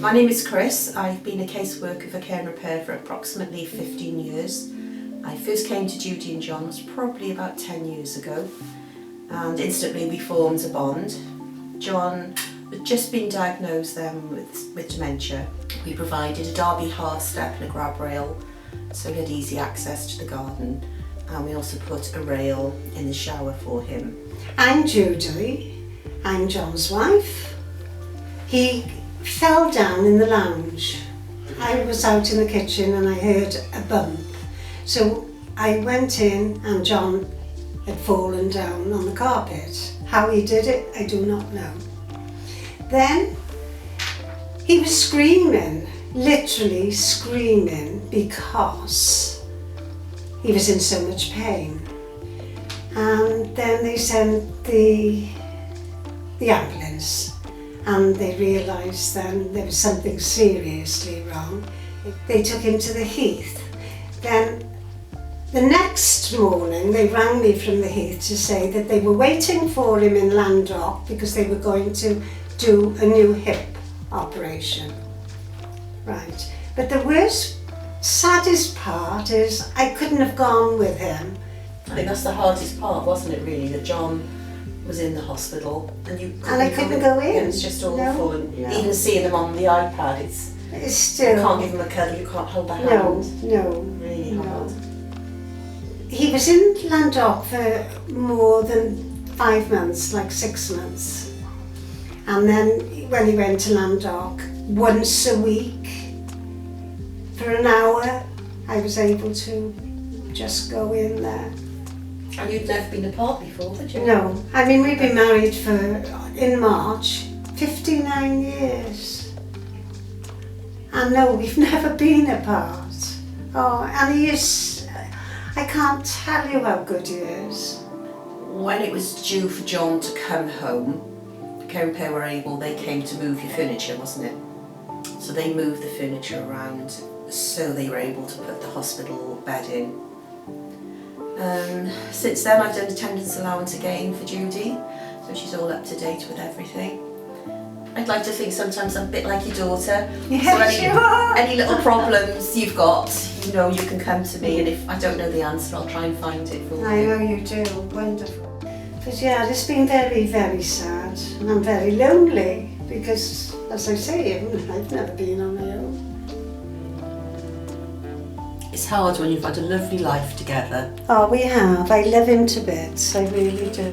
My name is Chris. I've been a caseworker for Care and Repair for approximately 15 years. I first came to Judy and John was probably about 10 years ago, and instantly we formed a bond. John had just been diagnosed then with dementia. We provided a Derby half step and a grab rail so he had easy access to the garden, and we also put a rail in the shower for him. I'm Judy, I'm John's wife. He fell down in the lounge. I was out in the kitchen and I heard a bump. So I went in and John had fallen down on the carpet. How he did it, I do not know. Then he was screaming, literally screaming, because he was in so much pain. And then they sent the ambulance, and they realised then there was something seriously wrong. They took him to the Heath. Then the next morning they rang me from the Heath to say that they were waiting for him in Landrock because they were going to do a new hip operation. Right. But the worst, saddest part is I couldn't have gone with him. I think that's the hardest part, wasn't it, really, that John was in the hospital and I couldn't go in. It's just awful. No, and no. Even seeing them on the iPad, It's you still... can't give them a cuddle, you can't hold their No, hand. no. Really hard. He was in Landrock for more than 5 months, like 6 months. And then when he went to Landrock, once a week, for an hour, I was able to just go in there. And you'd never been apart before, had you? No, I mean we've been married in March, 59 years. And no, we've never been apart. Oh, and he is, I can't tell you how good he is. When it was due for John to come home, Care and Repair were able, they came to move your furniture, wasn't it? So they moved the furniture around so they were able to put the hospital bed in. Since then I've done attendance allowance again for Judy, so she's all up to date with everything. I'd like to think sometimes I'm a bit like your daughter. Yes, so you are. any little problems you've got, you know you can come to me, and if I don't know the answer I'll try and find it for you. I know you do, wonderful. But yeah, it's been very, very sad, and I'm very lonely because, as I say, I've never been on my own. It's hard when you've had a lovely life together. Oh, we have. I love him to bits, I really do.